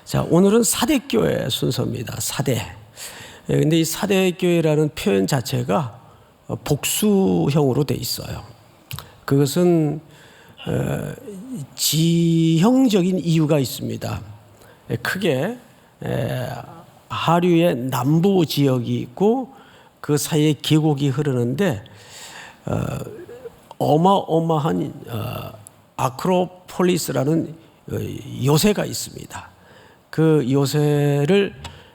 자, 오늘은 사대교회 순서입니다. 사대. 근데 이 사대교회라는 표현 자체가 복수형으로 돼 있어요. 그것은 지형적인 이유가 있습니다. 크게 하류의 남부 지역이 있고 그 사이에 계곡이 흐르는데 어마어마한 아크로폴리스라는 요새가 있습니다. 그 요새를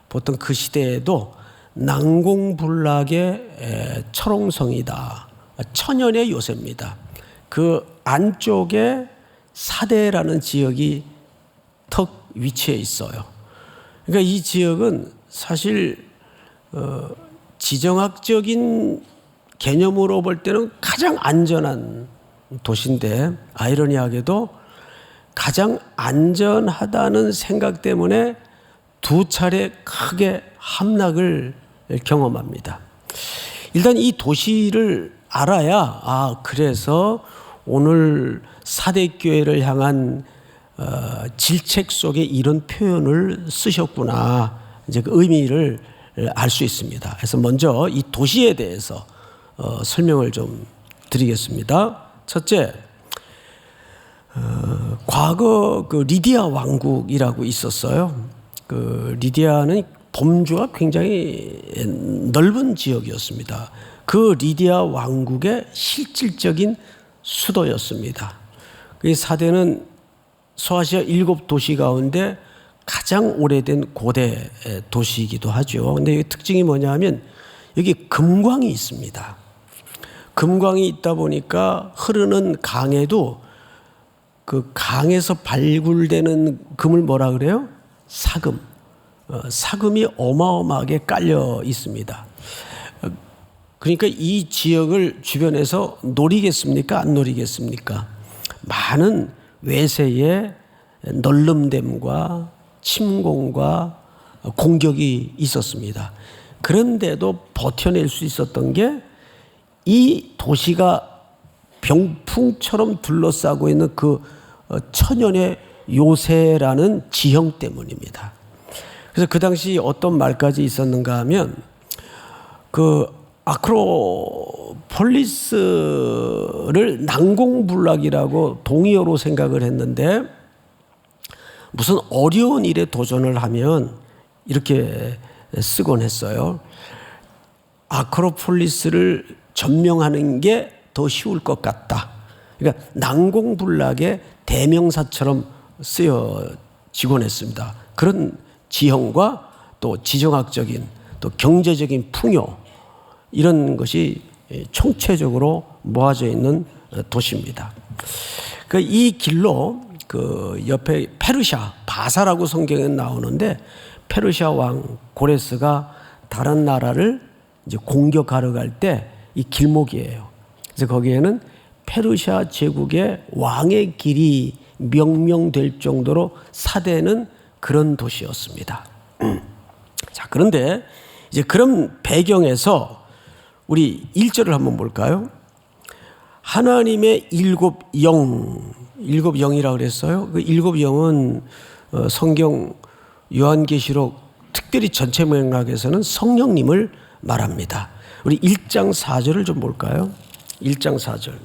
보통 그 시대에도 난공불락의 철옹성이다, 천연의 요새입니다. 그 안쪽에 사대라는 지역이 턱 위치해 있어요. 그러니까 이 지역은 사실 지정학적인 개념으로 볼 때는 가장 안전한 도시인데, 아이러니하게도 가장 안전하다는 생각 때문에 두 차례 크게 함락을 경험합니다. 일단 이 도시를 알아야 그래서 오늘 사대교회를 향한 질책 속에 이런 표현을 쓰셨구나, 이제 그 의미를 알 수 있습니다. 그래서 먼저 이 도시에 대해서 설명을 좀 드리겠습니다. 첫째, 과거 그 리디아 왕국이라고 있었어요. 그 리디아는 범주가 굉장히 넓은 지역이었습니다. 그 리디아 왕국의 실질적인 수도였습니다. 그 사대는 소아시아 7도시 가운데 가장 오래된 고대 도시이기도 하죠. 근데 이 특징이 뭐냐면 여기 금광이 있습니다. 금광이 있다 보니까 흐르는 강에도 그 강에서 발굴되는 금을 뭐라 그래요? 사금. 사금이 어마어마하게 깔려 있습니다. 그러니까 이 지역을 주변에서 노리겠습니까? 안 노리겠습니까? 많은 외세의 널름됨과 침공과 공격이 있었습니다. 그런데도 버텨낼 수 있었던 게 이 도시가 병풍처럼 둘러싸고 있는 그 천연의 요새라는 지형 때문입니다. 그래서 그 당시 어떤 말까지 있었는가 하면 그 아크로폴리스를 난공불락이라고 동의어로 생각을 했는데, 무슨 어려운 일에 도전을 하면 이렇게 쓰곤 했어요. 아크로폴리스를 점령하는 게 더 쉬울 것 같다. 그러니까 난공불락의 대명사처럼 쓰여지곤 했습니다. 그런 지형과 또 지정학적인 또 경제적인 풍요, 이런 것이 총체적으로 모아져 있는 도시입니다. 이 길로 그 옆에 페르시아, 바사라고 성경에 나오는데, 페르시아 왕 고레스가 다른 나라를 이제 공격하러 갈 때 이 길목이에요. 그래서 거기에는 페르시아 제국의 왕의 길이 명명될 정도로 사대는 그런 도시였습니다. 자, 그런데 이제 그런 배경에서 우리 1절을 한번 볼까요? 하나님의 일곱 영이라고 그랬어요. 그 일곱 영은 성경 요한계시록 특별히 전체 맥락에서는 성령님을 말합니다. 우리 1장 4절을 좀 볼까요? 1장 4절.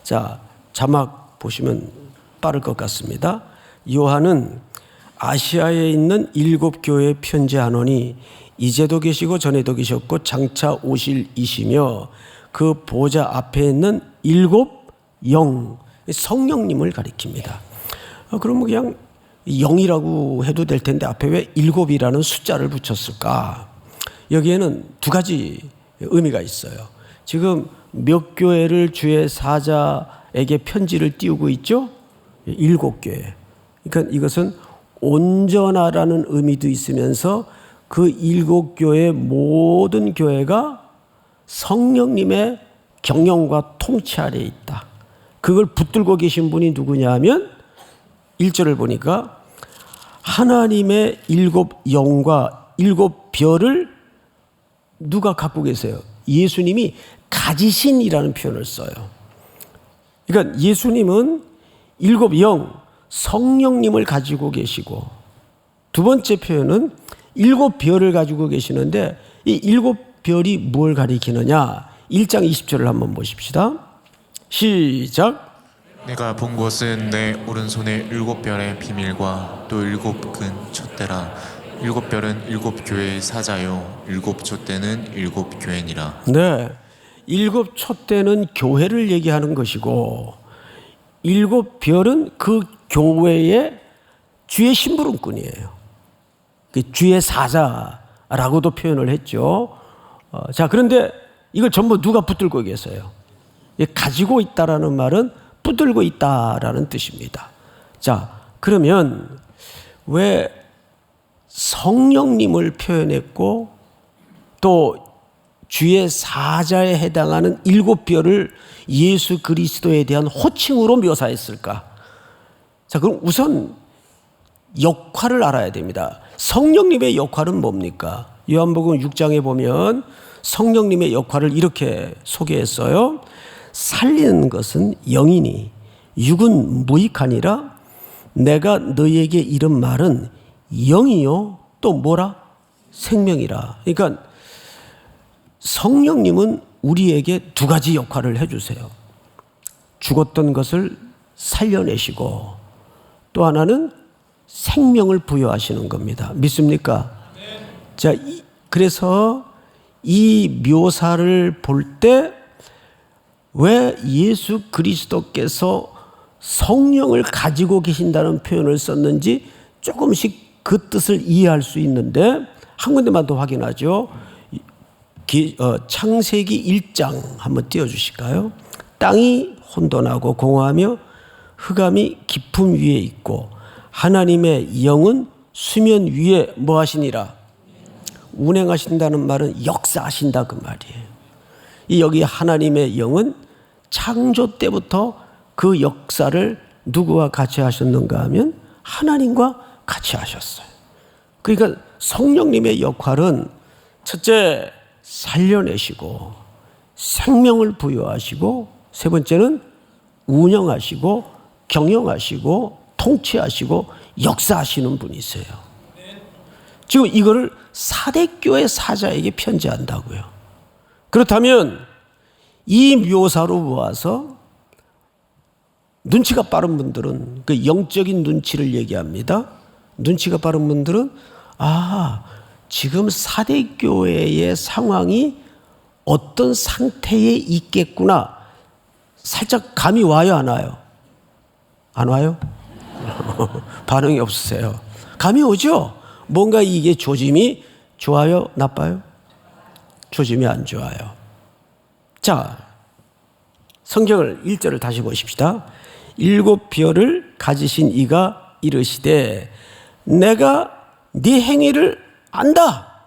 자, 자막 보시면 빠를 것 같습니다. 요한은 아시아에 있는 7교회에 편지하노니 이제도 계시고 전에도 계셨고 장차 오실 이시며 그 보좌 앞에 있는 7 영, 성령님을 가리킵니다. 그럼 그냥 0이라고 해도 될 텐데 앞에 왜 7이라는 숫자를 붙였을까? 여기에는 두 가지 의미가 있어요. 지금 몇 교회를 주의 사자에게 편지를 띄우고 있죠? 7교회. 그러니까 이것은 온전하라는 의미도 있으면서 그 7교회의 모든 교회가 성령님의 경영과 통치 아래에 있다. 그걸 붙들고 계신 분이 누구냐 하면 1절을 보니까 하나님의 7 영과 7 별을 누가 갖고 계세요? 예수님이 가지신이라는 표현을 써요. 그러니까 예수님은 7 영, 성령님을 가지고 계시고, 두 번째 표현은 일곱 별을 가지고 계시는데 이 일곱 별이 뭘 가리키느냐? 1장 20절을 한번 보십시다. 시작. 내가 본 것은 내 오른손에 일곱 별의 비밀과 또 일곱 근 촛대라. 일곱 별은 일곱 교회의 사자요 일곱 촛대는 일곱 교회니라. 네, 일곱 촛대는 교회를 얘기하는 것이고 일곱 별은 그 교회의 주의 심부름꾼이에요. 주의 사자라고도 표현을 했죠. 자, 그런데 이걸 전부 누가 붙들고 계세요? 가지고 있다라는 말은 붙들고 있다라는 뜻입니다. 자, 그러면 왜 성령님을 표현했고 또 주의 사자에 해당하는 일곱 별을 예수 그리스도에 대한 호칭으로 묘사했을까? 자, 그럼 우선 역할을 알아야 됩니다. 성령님의 역할은 뭡니까? 요한복음 6장에 보면 성령님의 역할을 이렇게 소개했어요. 살리는 것은 영이니 육은 무익하니라. 내가 너희에게 이른 말은 영이요 또 뭐라? 생명이라. 그러니까 성령님은 우리에게 두 가지 역할을 해주세요. 죽었던 것을 살려내시고 또 하나는 생명을 부여하시는 겁니다. 믿습니까? 자, 그래서 이 묘사를 볼 때 왜 예수 그리스도께서 성령을 가지고 계신다는 표현을 썼는지 조금씩 그 뜻을 이해할 수 있는데 한 군데만 더 확인하죠. 창세기 1장 한번 띄워주실까요? 땅이 혼돈하고 공허하며 흑암이 깊음 위에 있고 하나님의 영은 수면 위에 뭐 하시니라? 운행하신다는 말은 역사하신다 그 말이에요. 이 여기 하나님의 영은 창조 때부터 그 역사를 누구와 같이 하셨는가 하면 하나님과 같이 하셨어요. 그러니까 성령님의 역할은 첫째 살려내시고 생명을 부여하시고 세 번째는 운영하시고 경영하시고 통치하시고 역사하시는 분이세요. 지금 이거를 사대교회 사자에게 편지한다고요. 그렇다면 이 묘사로 보아서 눈치가 빠른 분들은 그 영적인 눈치를 얘기합니다. 눈치가 빠른 분들은 지금 사대교회의 상황이 어떤 상태에 있겠구나. 살짝 감이 와요, 안 와요? 안 와요? 반응이 없으세요. 감이 오죠? 뭔가 이게 조짐이 좋아요, 나빠요? 조짐이 안 좋아요. 자, 성경을 1절을 다시 보십시다. 일곱 별을 가지신 이가 이르시되 내가 네 행위를 안다.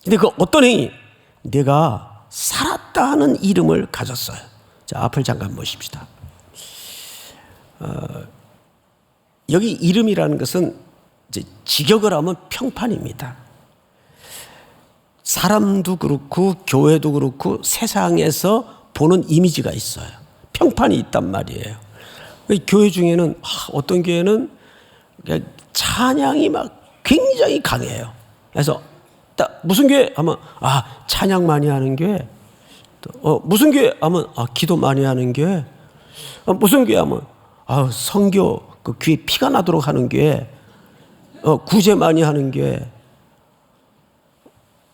근데 그 어떤 행위? 내가 살았다 하는 이름을 가졌어요. 자, 앞을 잠깐 보십시다. 여기 이름이라는 것은 이제 직역을 하면 평판입니다. 사람도 그렇고 교회도 그렇고 세상에서 보는 이미지가 있어요. 평판이 있단 말이에요. 교회 중에는 어떤 교회는 찬양이 막 굉장히 강해요. 그래서 딱 무슨 교회 하면 찬양 많이 하는 교회. 무슨 교회 하면 기도 많이 하는 교회. 무슨 교회 하면 선교 그 귀에 피가 나도록 하는 교회. 구제 많이 하는 교회.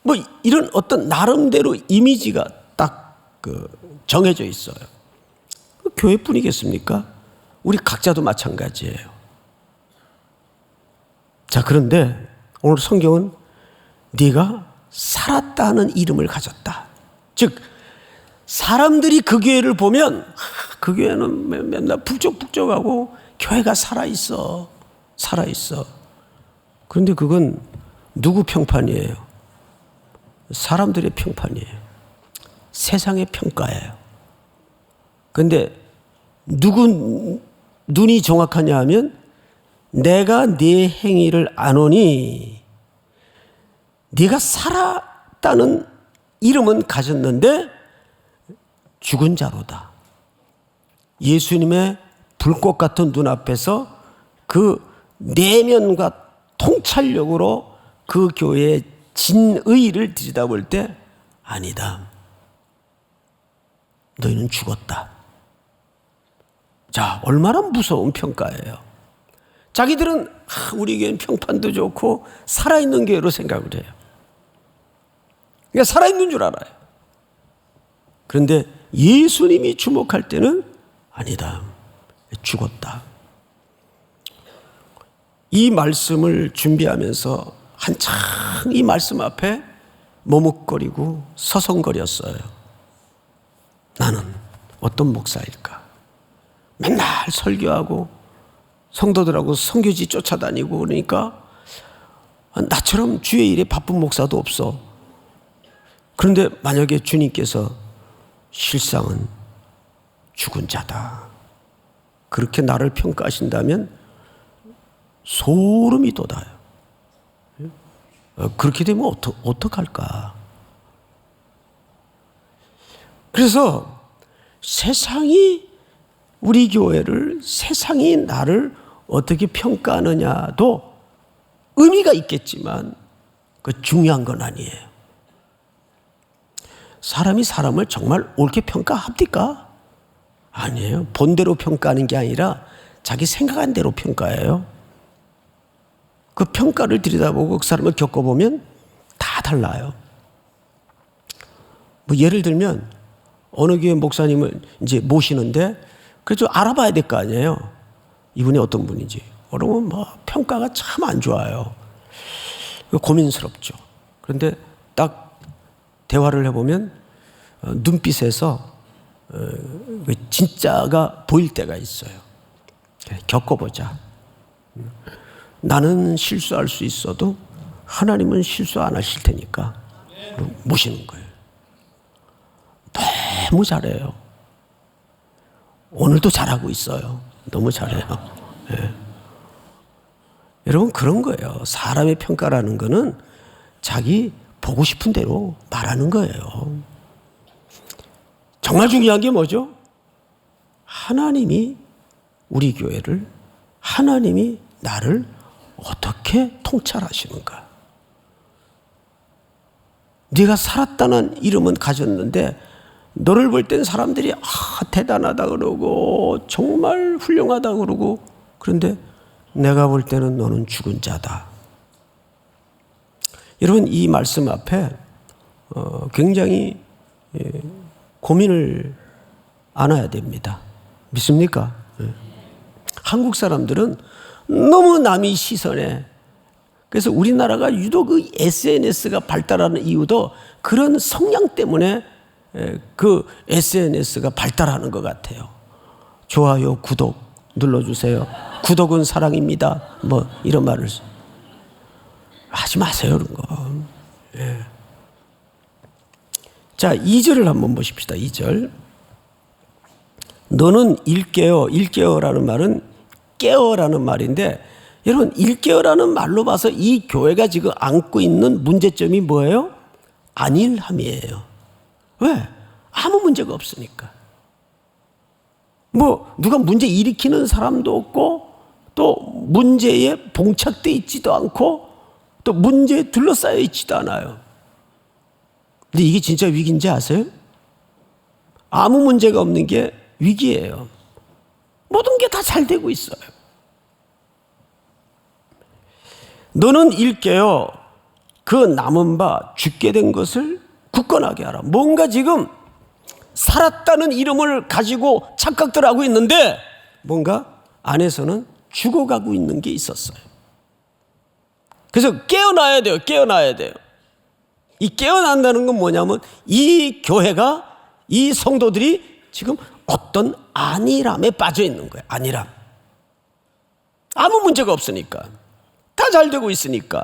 뭐 이런 어떤 나름대로 이미지가 딱 그 정해져 있어요. 교회뿐이겠습니까? 우리 각자도 마찬가지예요. 자, 그런데 오늘 성경은 네가 살았다는 이름을 가졌다. 즉 사람들이 그 교회를 보면 그 교회는 맨날 북적북적하고 교회가 살아있어. 그런데 그건 누구 평판이에요? 사람들의 평판이에요. 세상의 평가예요. 그런데 누구 눈이 정확하냐 하면 내가 네 행위를 아노니 네가 살았다는 이름은 가졌는데 죽은 자로다. 예수님의 불꽃 같은 눈앞에서 그 내면과 통찰력으로 그 교회의 진의를 들여다볼 때 아니다. 너희는 죽었다. 자, 얼마나 무서운 평가예요. 자기들은 우리 교회는 평판도 좋고 살아있는 교회로 생각을 해요. 그러니까 살아있는 줄 알아요. 그런데 예수님이 주목할 때는 아니다. 죽었다. 이 말씀을 준비하면서 한참 이 말씀 앞에 머뭇거리고 서성거렸어요. 나는 어떤 목사일까? 맨날 설교하고 성도들하고 선교지 쫓아다니고 그러니까 나처럼 주의 일에 바쁜 목사도 없어. 그런데 만약에 주님께서 실상은 죽은 자다, 그렇게 나를 평가하신다면 소름이 돋아요. 그렇게 되면 어떡할까? 그래서 세상이 우리 교회를, 세상이 나를 어떻게 평가하느냐도 의미가 있겠지만 그 중요한 건 아니에요. 사람이 사람을 정말 옳게 평가합니까? 아니에요. 본대로 평가하는 게 아니라 자기 생각한 대로 평가해요. 그 평가를 들여다보고 그 사람을 겪어보면 다 달라요. 뭐 예를 들면 어느 교회 목사님을 이제 모시는데 그래도 알아봐야 될 거 아니에요. 이분이 어떤 분인지. 그러면 뭐 평가가 참 안 좋아요. 고민스럽죠. 그런데 딱 대화를 해보면 눈빛에서 진짜가 보일 때가 있어요. 겪어보자. 나는 실수할 수 있어도 하나님은 실수 안 하실 테니까 모시는 거예요. 너무 잘해요. 오늘도 잘하고 있어요. 너무 잘해요. 네. 여러분, 그런 거예요. 사람의 평가라는 거는 자기 보고 싶은 대로 말하는 거예요. 정말 중요한 게 뭐죠? 하나님이 우리 교회를, 하나님이 나를 어떻게 통찰하시는가? 네가 살았다는 이름은 가졌는데 너를 볼 땐 사람들이 대단하다 그러고 정말 훌륭하다 그러고, 그런데 내가 볼 때는 너는 죽은 자다. 여러분, 이 말씀 앞에 굉장히 고민을 안아야 됩니다. 믿습니까? 한국 사람들은 너무 남의 시선에, 그래서 우리나라가 유독 그 SNS가 발달하는 이유도 그런 성향 때문에 그 SNS가 발달하는 것 같아요. 좋아요, 구독 눌러주세요. 구독은 사랑입니다. 뭐 이런 말을 하지 마세요, 그런 거. 예. 자, 2절을 한번 보십시다. 2절. 너는 일깨어, 일깨어라는 말은 깨어라는 말인데, 여러분, 일깨어라는 말로 봐서 이 교회가 지금 안고 있는 문제점이 뭐예요? 안일함이에요. 왜? 아무 문제가 없으니까. 뭐 누가 문제 일으키는 사람도 없고, 또 문제에 봉착돼 있지도 않고, 또 문제에 둘러싸여 있지도 않아요. 근데 이게 진짜 위기인지 아세요? 아무 문제가 없는 게 위기예요. 모든 게 다 잘 되고 있어요. 너는 일깨어 그 남은 바 죽게 된 것을 굳건하게 하라. 뭔가 지금 살았다는 이름을 가지고 착각들 하고 있는데 뭔가 안에서는 죽어가고 있는 게 있었어요. 그래서 깨어나야 돼요. 깨어나야 돼요. 이 깨어난다는 건 뭐냐면 이 교회가, 이 성도들이 지금 어떤 안일함에 빠져 있는 거예요. 안일함. 아무 문제가 없으니까. 다 잘 되고 있으니까.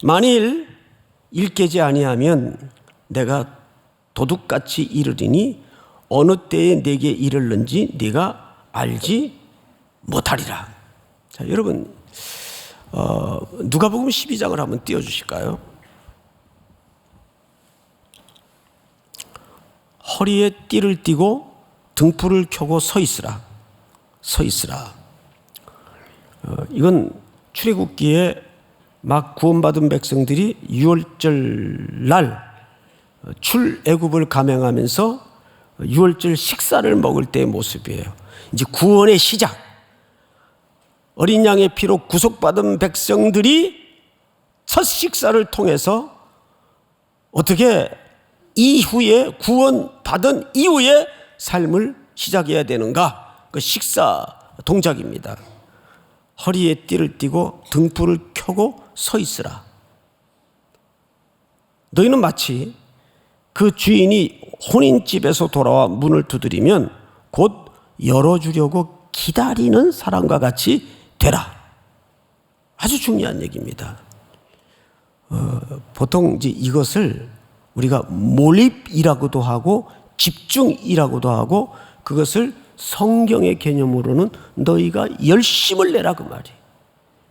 만일 일깨지 아니하면 내가 도둑같이 이르리니 어느 때에 내게 이르는지 네가 알지 못하리라. 자, 여러분, 누가복음 12장을 한번 띄워주실까요? 허리에 띠를 띠고 등불을 켜고 서 있으라. 서 있으라. 이건 출애굽기에 막 구원받은 백성들이 유월절 날 출애굽을 감행하면서 유월절 식사를 먹을 때의 모습이에요. 이제 구원의 시작. 어린 양의 피로 구속받은 백성들이 첫 식사를 통해서 어떻게 이후에 구원받은 이후에 삶을 시작해야 되는가? 그 식사 동작입니다. 허리에 띠를 띠고 등불을 켜고 서 있으라. 너희는 마치 그 주인이 혼인집에서 돌아와 문을 두드리면 곧 열어주려고 기다리는 사람과 같이 되라. 아주 중요한 얘기입니다. 보통 이제 이것을 우리가 몰입이라고도 하고 집중이라고도 하고 그것을 성경의 개념으로는 너희가 열심을 내라 그 말이에요.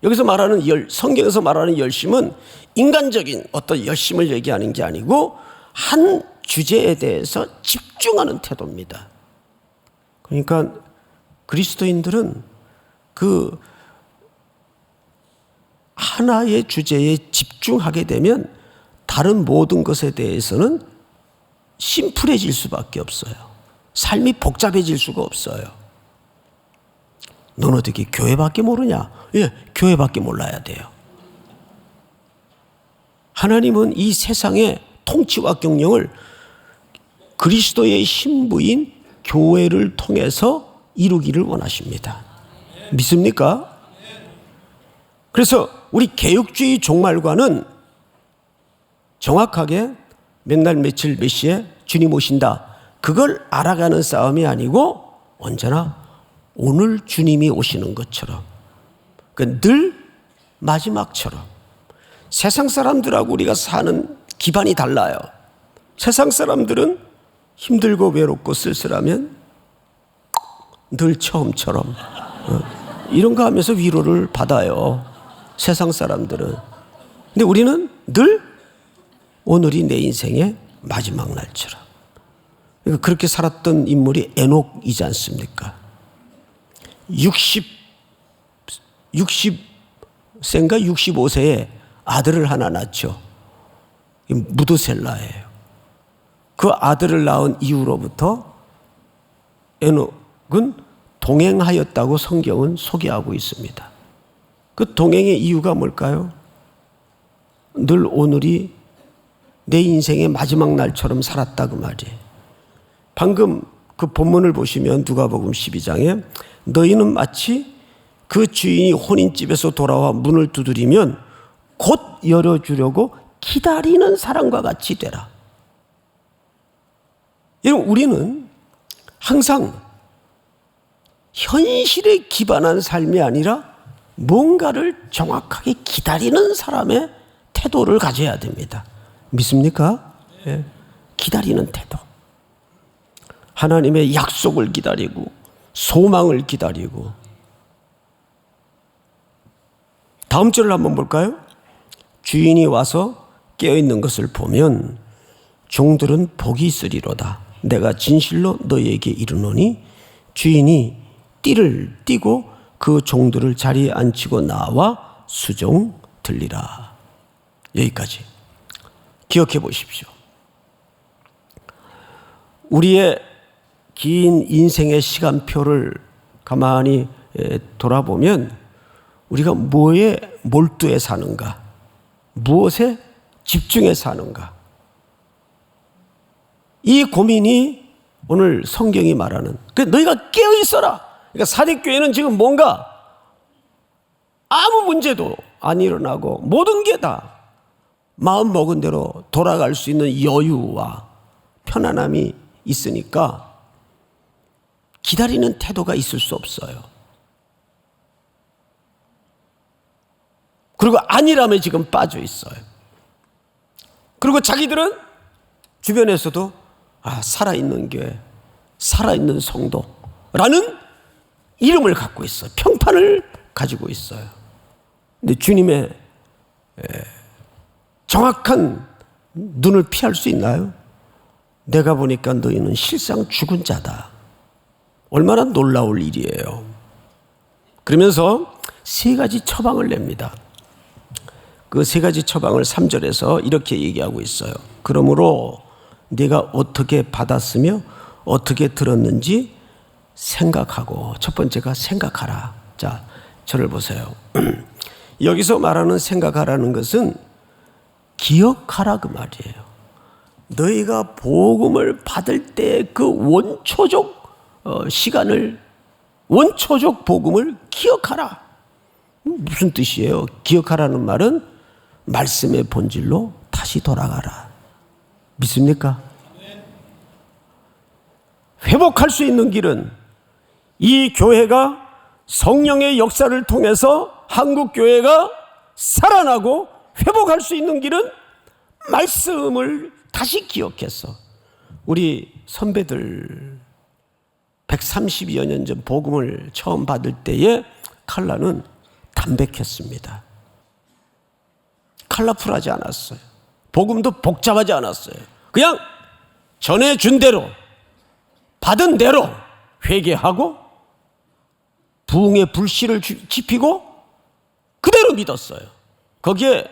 여기서 말하는 성경에서 말하는 열심은 인간적인 어떤 열심을 얘기하는 게 아니고 한 주제에 대해서 집중하는 태도입니다. 그러니까 그리스도인들은 그 하나의 주제에 집중하게 되면 다른 모든 것에 대해서는 심플해질 수밖에 없어요. 삶이 복잡해질 수가 없어요. 넌 어떻게 교회밖에 모르냐? 예, 교회밖에 몰라야 돼요. 하나님은 이 세상의 통치와 경영을 그리스도의 신부인 교회를 통해서 이루기를 원하십니다. 믿습니까? 그래서 우리 개혁주의 종말과는 정확하게 몇 날 며칠 몇 시에 주님 오신다. 그걸 알아가는 싸움이 아니고 언제나 오늘 주님이 오시는 것처럼 늘 마지막처럼 세상 사람들하고 우리가 사는 기반이 달라요. 세상 사람들은 힘들고 외롭고 쓸쓸하면 늘 처음처럼 이런 거 하면서 위로를 받아요. 세상 사람들은. 근데 우리는 늘 오늘이 내 인생의 마지막 날처럼. 그렇게 살았던 인물이 에녹이지 않습니까? 60세인가 65세에 아들을 하나 낳죠. 무드셀라예요. 그 아들을 낳은 이후로부터 에녹은 동행하였다고 성경은 소개하고 있습니다. 그 동행의 이유가 뭘까요? 늘 오늘이 내 인생의 마지막 날처럼 살았다 그 말이에요. 방금 그 본문을 보시면 누가복음 12장에 너희는 마치 그 주인이 혼인집에서 돌아와 문을 두드리면 곧 열어주려고 기다리는 사람과 같이 되라. 여러분, 우리는 항상 현실에 기반한 삶이 아니라 뭔가를 정확하게 기다리는 사람의 태도를 가져야 됩니다. 믿습니까? 예. 기다리는 태도. 하나님의 약속을 기다리고 소망을 기다리고. 다음 절을 한번 볼까요? 주인이 와서 깨어있는 것을 보면 종들은 복이 있으리로다. 내가 진실로 너희에게 이르노니 주인이 띠를 띠고 그 종들을 자리에 앉히고 나와 수종 들리라. 여기까지 기억해 보십시오. 우리의 긴 인생의 시간표를 가만히 돌아보면 우리가 뭐에 몰두해 사는가, 무엇에 집중해 사는가, 이 고민이 오늘 성경이 말하는 너희가 깨어 있어라. 그러니까 사대교회는 지금 뭔가 아무 문제도 안 일어나고 모든 게 다 마음 먹은 대로 돌아갈 수 있는 여유와 편안함이 있으니까 기다리는 태도가 있을 수 없어요. 그리고 안일함에 지금 빠져 있어요. 그리고 자기들은 주변에서도 살아있는 교회, 살아있는 성도라는 이름을 갖고 있어요. 평판을 가지고 있어요. 근데 주님의 정확한 눈을 피할 수 있나요? 내가 보니까 너희는 실상 죽은 자다. 얼마나 놀라울 일이에요. 그러면서 세 가지 처방을 냅니다. 그 세 가지 처방을 3절에서 이렇게 얘기하고 있어요. 그러므로 네가 어떻게 받았으며 어떻게 들었는지 생각하고, 첫 번째가 생각하라. 자, 저를 보세요. 여기서 말하는 생각하라는 것은 기억하라 그 말이에요. 너희가 복음을 받을 때 그 원초적 시간을, 원초적 복음을 기억하라. 무슨 뜻이에요? 기억하라는 말은 말씀의 본질로 다시 돌아가라. 믿습니까? 회복할 수 있는 길은 이 교회가 성령의 역사를 통해서 한국 교회가 살아나고 회복할 수 있는 길은 말씀을 다시 기억해서, 우리 선배들 130여 년 전 복음을 처음 받을 때에 칼라는 담백했습니다. 컬러풀하지 않았어요. 복음도 복잡하지 않았어요. 그냥 전해준 대로, 받은 대로 회개하고 부흥의 불씨를 지피고 그대로 믿었어요. 거기에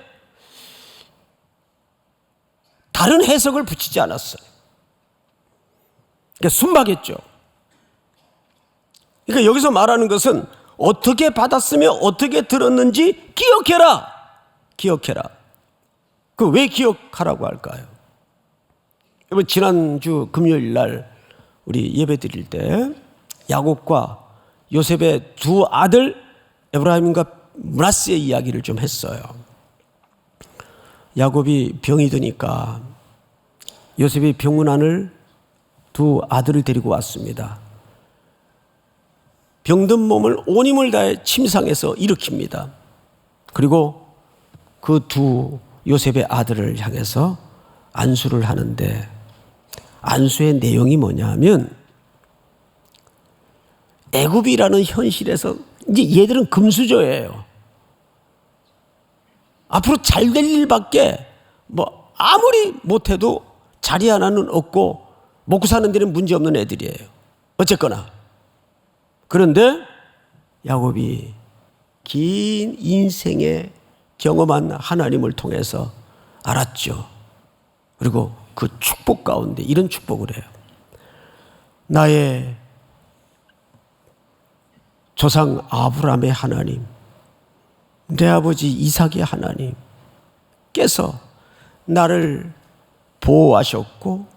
다른 해석을 붙이지 않았어요. 그러니까 순박했죠. 그러니까 여기서 말하는 것은 어떻게 받았으며 어떻게 들었는지 기억해라. 기억해라. 그 왜 기억하라고 할까요? 여러분, 지난주 금요일 날 우리 예배 드릴 때 야곱과 요셉의 두 아들 에브라임과 므낫세의 이야기를 좀 했어요. 야곱이 병이 드니까 요셉이 병문안을 두 아들을 데리고 왔습니다. 병든 몸을 온 힘을 다해 침상에서 일으킵니다. 그리고 그 두 요셉의 아들을 향해서 안수를 하는데, 안수의 내용이 뭐냐면 애굽이라는 현실에서 이제 얘들은 금수저예요. 앞으로 잘 될 일밖에 뭐 아무리 못해도 자리 하나는 없고 먹고 사는 데는 문제없는 애들이에요. 어쨌거나. 그런데 야곱이 긴 인생에 경험한 하나님을 통해서 알았죠. 그리고 그 축복 가운데 이런 축복을 해요. 나의 조상 아브라함의 하나님, 내 아버지 이삭의 하나님께서 나를 보호하셨고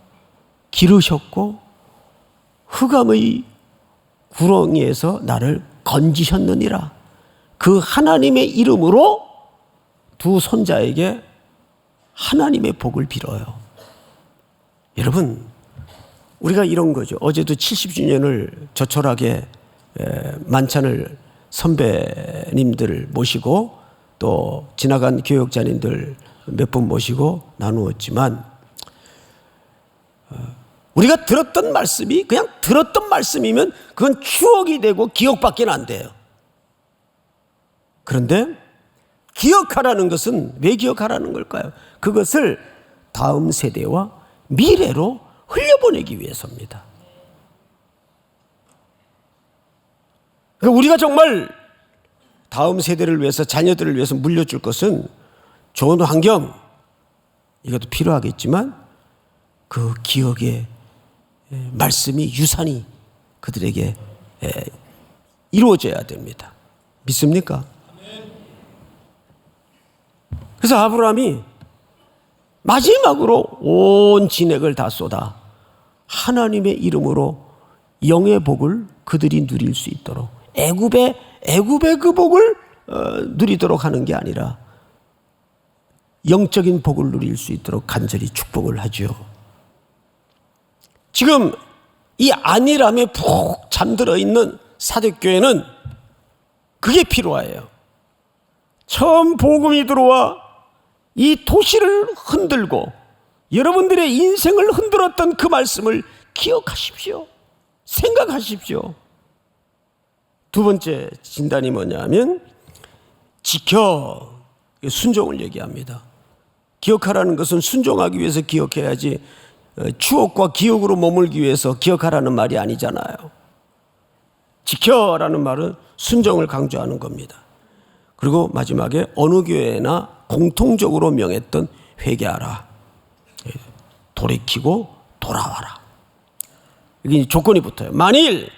기르셨고 흑암의 구렁이에서 나를 건지셨느니라. 그 하나님의 이름으로 두 손자에게 하나님의 복을 빌어요. 여러분, 우리가 이런 거죠. 어제도 70주년을 조촐하게 만찬을 선배님들 모시고 또 지나간 교역자님들 몇 분 모시고 나누었지만, 우리가 들었던 말씀이 그냥 들었던 말씀이면 그건 추억이 되고 기억밖에 안 돼요. 그런데 기억하라는 것은 왜 기억하라는 걸까요? 그것을 다음 세대와 미래로 흘려보내기 위해서입니다. 그러니까 우리가 정말 다음 세대를 위해서, 자녀들을 위해서 물려줄 것은 좋은 환경, 이것도 필요하겠지만 그 기억의 말씀이, 유산이 그들에게 이루어져야 됩니다. 믿습니까? 그래서 아브라함이 마지막으로 온 진액을 다 쏟아 하나님의 이름으로 영의 복을 그들이 누릴 수 있도록, 애굽의 그 복을 누리도록 하는 게 아니라 영적인 복을 누릴 수 있도록 간절히 축복을 하죠. 지금 이 안일함에 푹 잠들어 있는 사대교회는 그게 필요해요. 처음 복음이 들어와 이 도시를 흔들고 여러분들의 인생을 흔들었던 그 말씀을 기억하십시오. 생각하십시오. 두 번째 진단이 뭐냐면 지켜, 순종을 얘기합니다. 기억하라는 것은 순종하기 위해서 기억해야지 추억과 기억으로 머물기 위해서 기억하라는 말이 아니잖아요. 지켜라는 말은 순종을 강조하는 겁니다. 그리고 마지막에 어느 교회나 공통적으로 명했던 회개하라, 돌이키고 돌아와라. 이게 조건이 붙어요. 만일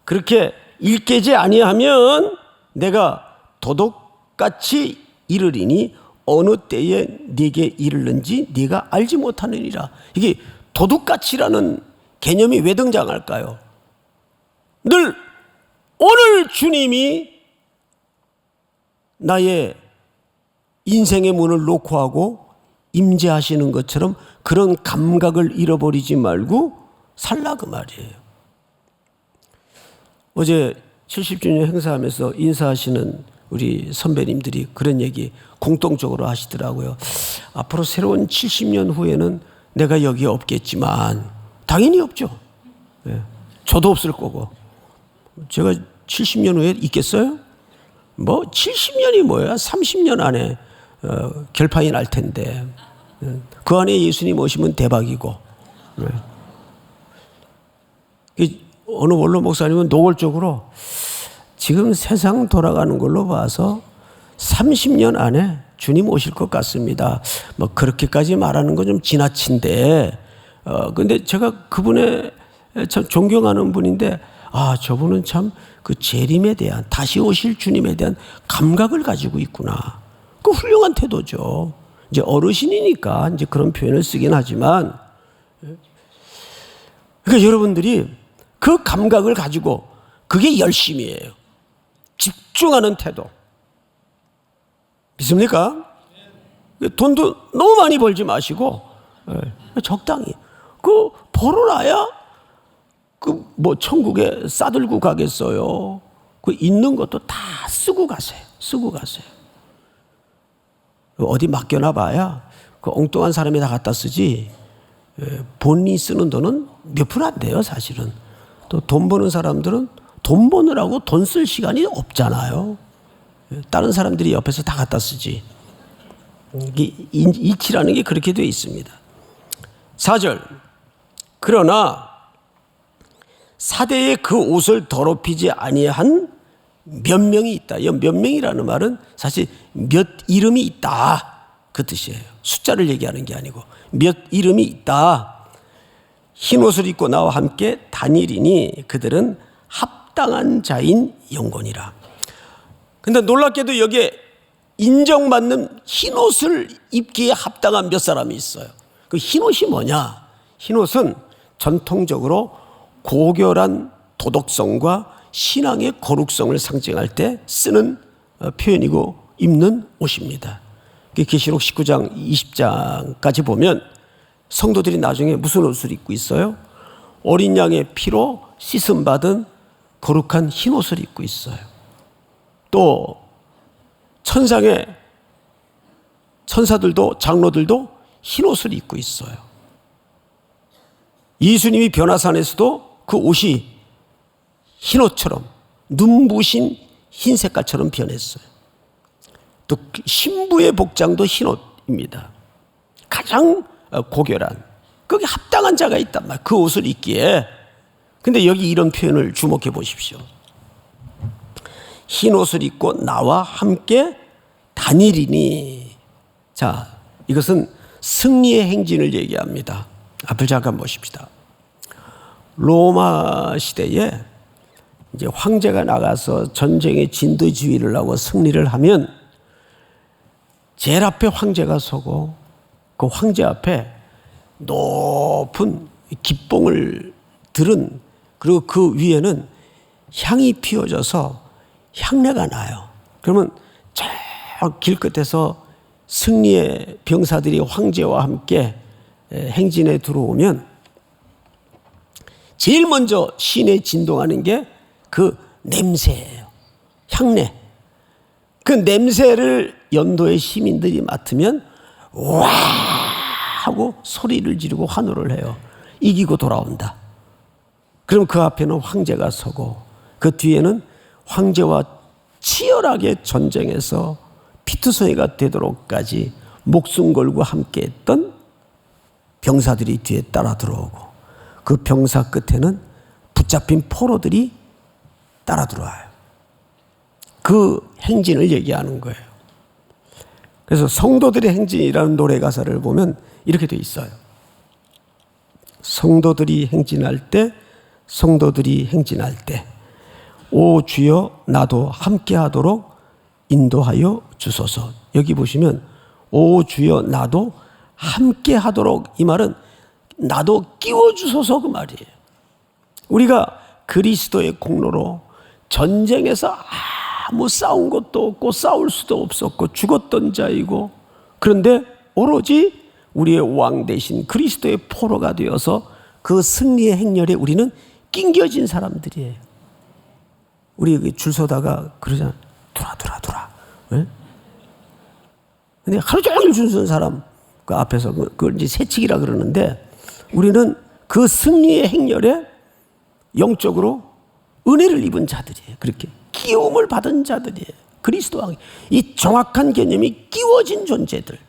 그렇게 일깨지 아니하면 내가 도둑같이 이르리니 어느 때에 네게 이르는지 네가 알지 못하느니라. 이게 도둑같이라는 개념이 왜 등장할까요? 늘 오늘 주님이 나의 인생의 문을 놓고 하고 임재하시는 것처럼 그런 감각을 잃어버리지 말고 살라 그 말이에요. 어제 70주년 행사하면서 인사하시는 우리 선배님들이 그런 얘기 공통적으로 하시더라고요. 앞으로 새로운 70년 후에는 내가 여기 없겠지만 당연히 없죠. 네. 저도 없을 거고. 제가 70년 후에 있겠어요? 뭐 70년이 뭐야? 30년 안에 결판이 날 텐데 그 안에 예수님 오시면 대박이고. 네. 어느 원로 목사님은 노골적으로 지금 세상 돌아가는 걸로 봐서 30년 안에 주님 오실 것 같습니다. 뭐 그렇게까지 말하는 건 좀 지나친데, 근데 제가 그분의 참 존경하는 분인데, 저분은 참 그 재림에 대한, 다시 오실 주님에 대한 감각을 가지고 있구나. 그 훌륭한 태도죠. 이제 어르신이니까 이제 그런 표현을 쓰긴 하지만, 그러니까 여러분들이 그 감각을 가지고 그게 열심이에요. 집중하는 태도. 믿습니까? 돈도 너무 많이 벌지 마시고 적당히. 그 벌어놔야 그 뭐 천국에 싸들고 가겠어요. 그 있는 것도 다 쓰고 가세요. 쓰고 가세요. 어디 맡겨놔 봐야 그 엉뚱한 사람이 다 갖다 쓰지. 본인이 쓰는 돈은 몇 푼 안 돼요, 사실은. 또 돈 버는 사람들은 돈 버느라고 돈 쓸 시간이 없잖아요. 다른 사람들이 옆에서 다 갖다 쓰지. 이치라는 게 그렇게 되어 있습니다. 4절. 그러나 사대에 그 옷을 더럽히지 아니한 몇 명이 있다. 이 몇 명이라는 말은 사실 몇 이름이 있다, 그 뜻이에요. 숫자를 얘기하는 게 아니고 몇 이름이 있다. 흰 옷을 입고 나와 함께 다니리니 그들은 합당한 자인 영혼이라. 근데 놀랍게도 여기에 인정받는 흰 옷을 입기에 합당한 몇 사람이 있어요. 그 흰 옷이 뭐냐? 흰 옷은 전통적으로 고결한 도덕성과 신앙의 거룩성을 상징할 때 쓰는 표현이고 입는 옷입니다. 계시록 19장 20장까지 보면 성도들이 나중에 무슨 옷을 입고 있어요? 어린 양의 피로 씻음받은 거룩한 흰 옷을 입고 있어요. 또 천사들도 장로들도 흰 옷을 입고 있어요. 예수님이 변화산에서도 그 옷이 흰 옷처럼 눈부신 흰 색깔처럼 변했어요. 또 신부의 복장도 흰 옷입니다. 가장 고결한, 거기 합당한 자가 있단 말이에요. 그 옷을 입기에. 근데 여기 이런 표현을 주목해 보십시오. 흰 옷을 입고 나와 함께 다니리니. 자, 이것은 승리의 행진을 얘기합니다. 앞을 잠깐 보십시다. 로마 시대에 이제 황제가 나가서 전쟁의 진두지휘를 하고 승리를 하면 제일 앞에 황제가 서고 그 황제 앞에 높은 기봉을 들은, 그리고 그 위에는 향이 피워져서 향내가 나요. 그러면 저 길끝에서 승리의 병사들이 황제와 함께 행진에 들어오면 제일 먼저 시내 진동하는 게 그 냄새예요. 향내. 그 냄새를 연도의 시민들이 맡으면 와 하고 소리를 지르고 환호를 해요. 이기고 돌아온다. 그럼 그 앞에는 황제가 서고 그 뒤에는 황제와 치열하게 전쟁에서 피투성이가 되도록까지 목숨 걸고 함께했던 병사들이 뒤에 따라 들어오고 그 병사 끝에는 붙잡힌 포로들이 따라 들어와요. 그 행진을 얘기하는 거예요. 그래서 성도들의 행진이라는 노래 가사를 보면 이렇게 돼 있어요. 성도들이 행진할 때, 성도들이 행진할 때, 오 주여 나도 함께하도록 인도하여 주소서. 여기 보시면 오 주여 나도 함께하도록, 이 말은 나도 끼워주소서 그 말이에요. 우리가 그리스도의 공로로 전쟁에서 아무 싸운 것도 없고 싸울 수도 없었고 죽었던 자이고, 그런데 오로지 우리의 왕 대신 그리스도의 포로가 되어서 그 승리의 행렬에 우리는 낑겨진 사람들이에요. 우리 줄 서다가 그러잖아요. 돌아. 네? 근데 하루 종일 줄 서는 사람 그 앞에서 그걸 이제 새치기라 그러는데, 우리는 그 승리의 행렬에 영적으로 은혜를 입은 자들이에요. 그렇게 끼움을 받은 자들이에요. 그리스도 왕, 이 정확한 개념이 끼워진 존재들.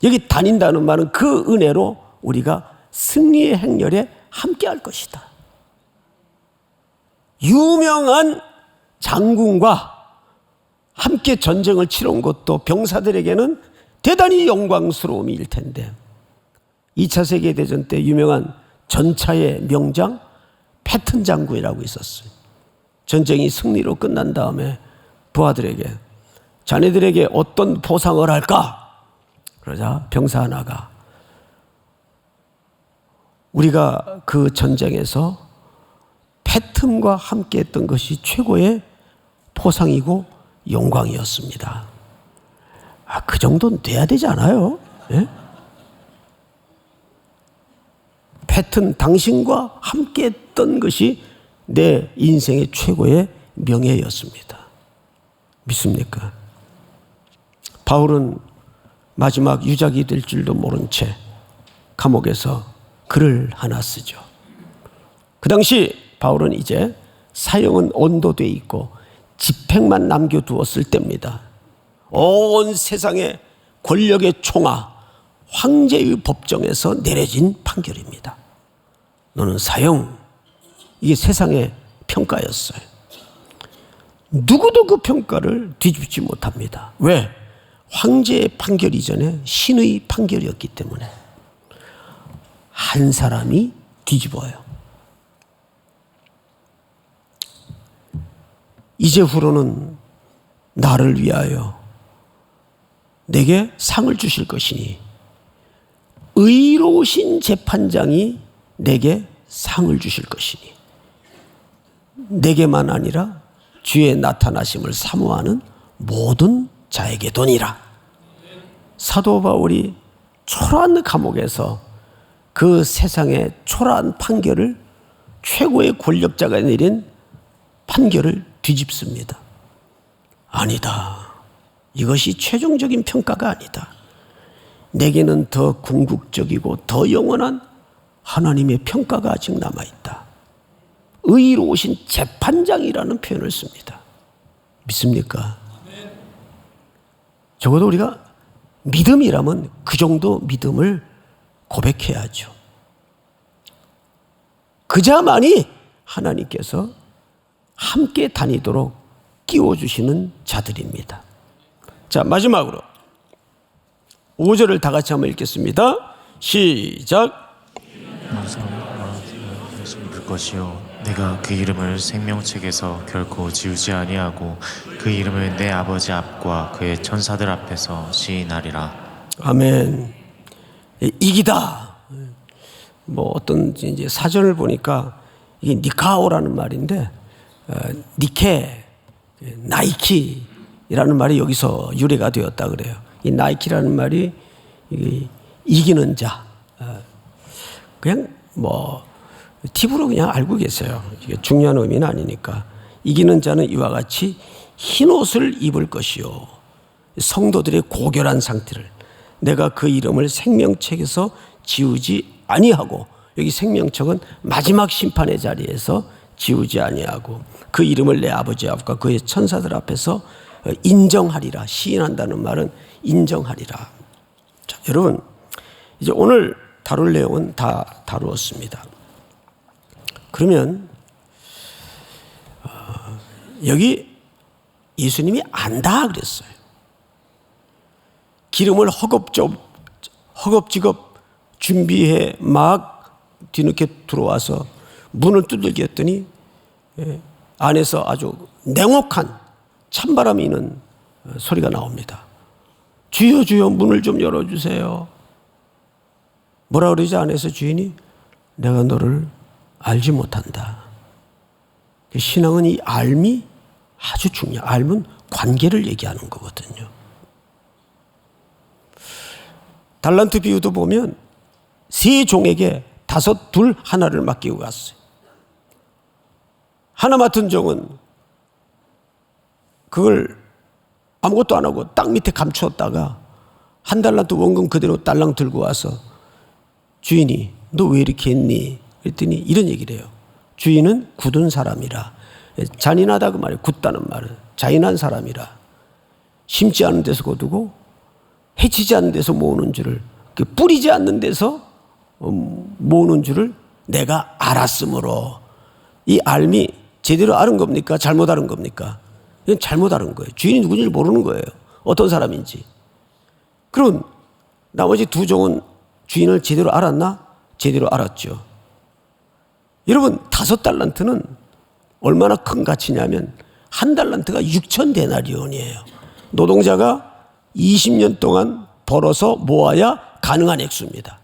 여기 다닌다는 말은 그 은혜로 우리가 승리의 행렬에 함께할 것이다. 유명한 장군과 함께 전쟁을 치러온 것도 병사들에게는 대단히 영광스러움일 텐데, 2차 세계대전 때 유명한 전차의 명장 패튼 장군이라고 있었어요. 전쟁이 승리로 끝난 다음에 부하들에게 자네들에게 어떤 보상을 할까? 그러자 병사 하나가 우리가 그 전쟁에서 패튼과 함께 했던 것이 최고의 포상이고 영광이었습니다. 그 정도는 돼야 되지 않아요? 예? 패튼, 당신과 함께 했던 것이 내 인생의 최고의 명예였습니다. 믿습니까? 바울은 마지막 유작이 될 줄도 모른 채 감옥에서 글을 하나 쓰죠. 그 당시 바울은 이제 사형은 언도돼 있고 집행만 남겨두었을 때입니다. 온 세상의 권력의 총아, 황제의 법정에서 내려진 판결입니다. 너는 사형. 이게 세상의 평가였어요. 누구도 그 평가를 뒤집지 못합니다. 왜? 황제의 판결 이전에 신의 판결이었기 때문에. 한 사람이 뒤집어요. 이제후로는 나를 위하여 내게 상을 주실 것이니 의로우신 재판장이 내게 상을 주실 것이니 내게만 아니라 주의 나타나심을 사모하는 모든 자에게도니라. 사도 바울이 초라한 감옥에서 그 세상의 초라한 판결을, 최고의 권력자가 내린 판결을 뒤집습니다. 아니다. 이것이 최종적인 평가가 아니다. 내게는 더 궁극적이고 더 영원한 하나님의 평가가 아직 남아있다. 의로우신 재판장이라는 표현을 씁니다. 믿습니까? 적어도 우리가 믿음이라면 그 정도 믿음을 고백해야죠. 그자만이 하나님께서 함께 다니도록 끼워주시는 자들입니다. 자, 마지막으로 5절을 다 같이 한번 읽겠습니다. 시작. 그 것이요 내가 그 이름을 생명책에서 결코 지우지 아니하고 그 이름을 내 아버지 앞과 그의 천사들 앞에서 시인하리라. 아멘. 이기다. 뭐 어떤 이제 사전을 보니까 이게 니카오라는 말인데, 니케, 나이키라는 말이 여기서 유래가 되었다 그래요. 이 나이키라는 말이 이기는 자. 그냥 뭐 팁으로 그냥 알고 계세요. 이게 중요한 의미는 아니니까. 이기는 자는 이와 같이 흰 옷을 입을 것이요. 성도들의 고결한 상태를 내가 그 이름을 생명책에서 지우지 아니하고, 여기 생명책은 마지막 심판의 자리에서 지우지 아니하고 그 이름을 내 아버지 앞과 그의 천사들 앞에서 인정하리라. 시인한다는 말은 인정하리라. 자, 여러분 이제 오늘 다룰 내용은 다 다루었습니다. 그러면 여기 예수님이 안다 그랬어요. 기름을 허겁지겁 준비해 막 뒤늦게 들어와서 문을 두들겨 했더니 안에서 아주 냉혹한 찬바람이 있는 소리가 나옵니다. 주여 주여 문을 좀 열어주세요. 뭐라 그러지 안에서 주인이 내가 너를 알지 못한다. 신앙은 이 알미 아주 중요해요. 알면 관계를 얘기하는 거거든요. 달란트 비유도 보면 세 종에게 5, 2, 1를 맡기고 갔어요. 하나 맡은 종은 그걸 아무것도 안 하고 땅 밑에 감추었다가 1달란트 원금 그대로 딸랑 들고 와서 주인이 너 왜 이렇게 했니? 그랬더니 이런 얘기를 해요. 주인은 굳은 사람이라. 잔인하다 그 말이에요. 굳다는 말은 잔인한 사람이라. 심지 않은 데서 거두고 해치지 않는 데서 모으는 줄을, 뿌리지 않는 데서 모으는 줄을 내가 알았으므로. 이 알미 제대로 알은 겁니까? 잘못 알은 겁니까? 이건 잘못 알은 거예요. 주인이 누군지 모르는 거예요. 어떤 사람인지. 그럼 나머지 2 종은 주인을 제대로 알았나? 제대로 알았죠. 여러분 5달란트는 얼마나 큰 가치냐면 1달란트가 6,000데나리온이에요. 노동자가 20년 동안 벌어서 모아야 가능한 액수입니다.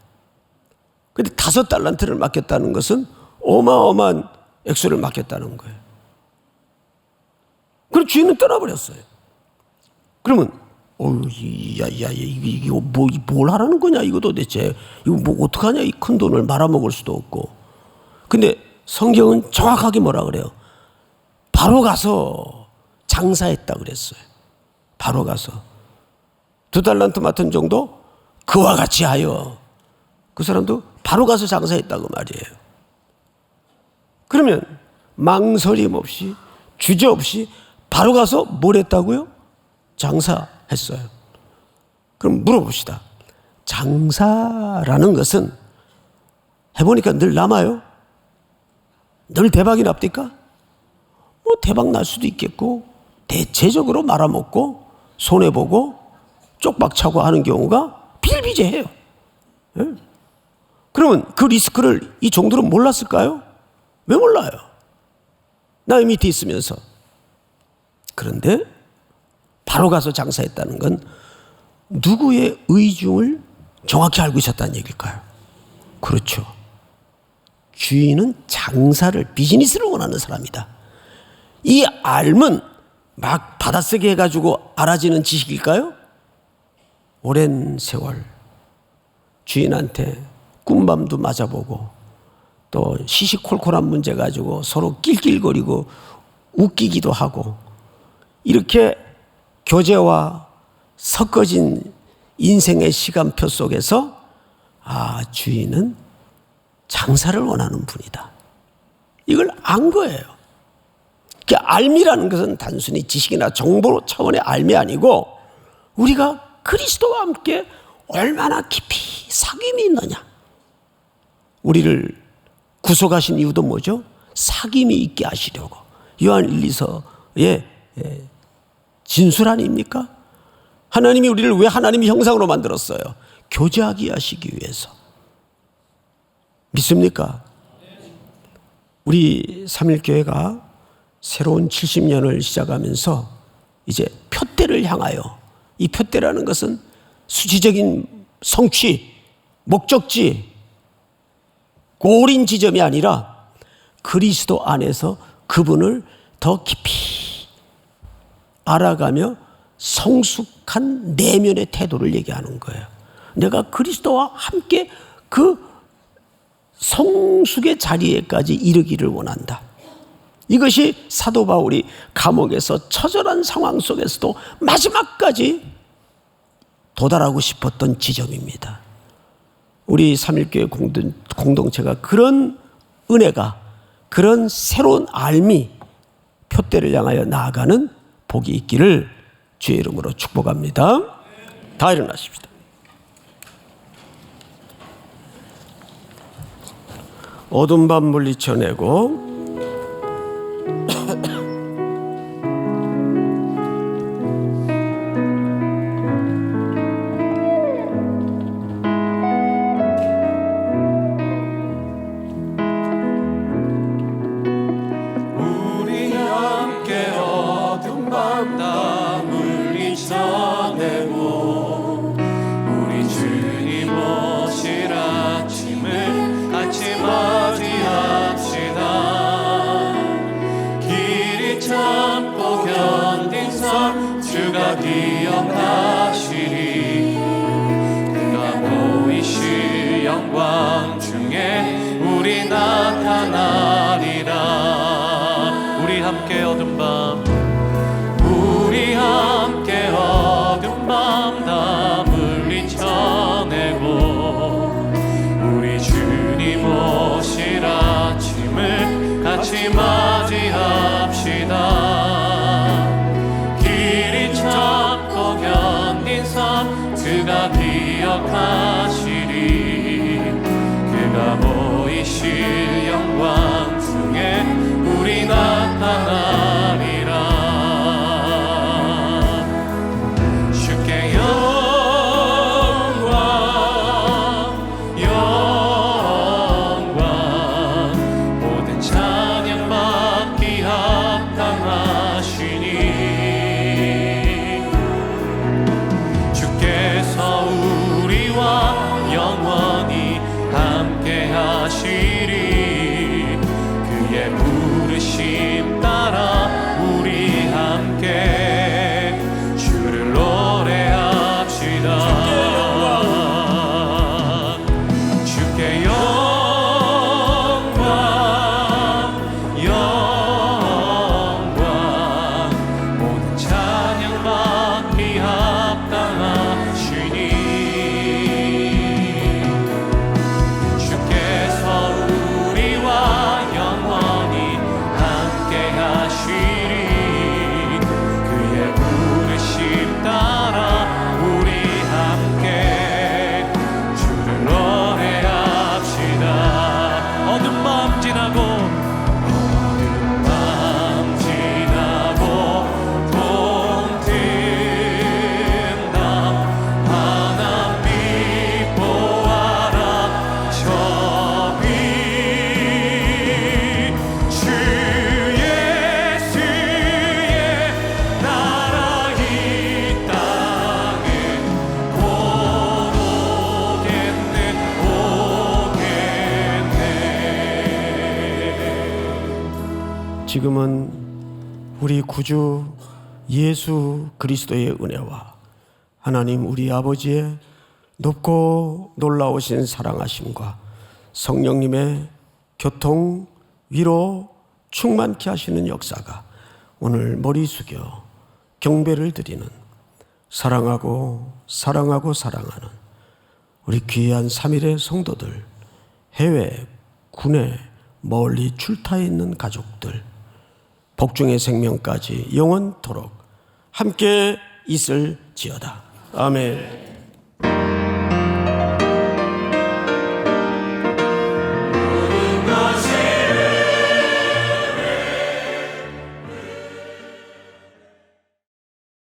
그런데 5달란트를 맡겼다는 것은 어마어마한 액수를 맡겼다는 거예요. 그럼 주인은 떠나버렸어요. 그러면 이거 뭘 하라는 거냐 이거 도대체. 이거 뭐 어떡하냐 이 큰 돈을 말아먹을 수도 없고. 근데 성경은 정확하게 뭐라 그래요? 바로 가서 장사했다 그랬어요. 바로 가서 2달란트 맡은 정도 그와 같이 하여. 그 사람도 바로 가서 장사했다고 말이에요. 그러면 망설임 없이 주저없이 바로 가서 뭘 했다고요? 장사했어요. 그럼 물어봅시다. 장사라는 것은 해보니까 늘 남아요? 늘 대박이 납니까? 뭐 대박 날 수도 있겠고 대체적으로 말아먹고 손해보고 쪽박차고 하는 경우가 비일비재해요. 예? 그러면 그 리스크를 이 종들은 몰랐을까요? 왜 몰라요? 나 밑에 있으면서. 그런데 바로 가서 장사했다는 건 누구의 의중을 정확히 알고 있었다는 얘기일까요? 그렇죠. 주인은 장사를, 비즈니스를 원하는 사람이다. 이 알면 막 받아쓰기 해가지고 알아지는 지식일까요? 오랜 세월 주인한테 꿈밤도 맞아보고 또 시시콜콜한 문제 가지고 서로 낄낄거리고 웃기기도 하고 이렇게 교제와 섞어진 인생의 시간표 속에서 주인은 장사를 원하는 분이다. 이걸 안 거예요. 알미라는 것은 단순히 지식이나 정보 차원의 알미 아니고 우리가 그리스도와 함께 얼마나 깊이 사귐이 있느냐. 우리를 구속하신 이유도 뭐죠? 사귐이 있게 하시려고. 요한 1, 2서의 진술 아닙니까? 하나님이 우리를 왜 하나님의 형상으로 만들었어요? 교제하게 하시기 위해서. 믿습니까? 우리 3.1교회가 새로운 70년을 시작하면서 이제 표대를 향하여, 이 표대라는 것은 수치적인 성취, 목적지, 고린 지점이 아니라 그리스도 안에서 그분을 더 깊이 알아가며 성숙한 내면의 태도를 얘기하는 거예요. 내가 그리스도와 함께 그 성숙의 자리에까지 이르기를 원한다. 이것이 사도 바울이 감옥에서 처절한 상황 속에서도 마지막까지 도달하고 싶었던 지점입니다. 우리 3.1교회 공동체가 그런 은혜가, 그런 새로운 알미, 표대를 향하여 나아가는 복이 있기를 주의 이름으로 축복합니다. 다 일어나십시다. 어두운 밤 물리쳐내고 밤다 물리쳐내고 우리 주님 오실 아침을 같이 맞이합시다. 길이 참고 견딘 삶 주가 기억하시리. 그가 보이실 영광 중에 우리 나타나리라. 우리 함께 어둠 밤, 우리 함께 어둠 밤 다 물리쳐내고 우리 주님 오실 아침을 같이 맞이합시다. 길이 참고 견딘 삶 그가 기억하시리. 그가 보이실 영광 중에 우리 나타나리라. 주께 영광 영광 모든 찬양 받기 합당하시니 주께서 우리와 영원히 함께 하시리. 그의 부르심 따라 우리 함께 주를 노래합시다. 주께 영광 영광 모든 찬양 받기 합당하시니 주께서 우리와 영원히 함께 하시리. 그의 부르심 따라 우리 함께 주를 노래합시다. 어둠 밤 지나고 어둠 밤 지나고 동틈남 하나빛 보아라. 저비 주 예수의 나라 이 땅에 곧 오겠네 오겠네. 지금은 우리 구주 예수 그리스도의 은혜와 하나님 우리 아버지의 높고 놀라우신 사랑하심과 성령님의 교통, 위로 충만케 하시는 역사가 오늘 머리 숙여 경배를 드리는 사랑하고 사랑하고 사랑하는 우리 귀한 3일의 성도들, 해외, 국내, 멀리 출타해 있는 가족들, 복중의 생명까지 영원토록 함께 있을지어다. 아멘.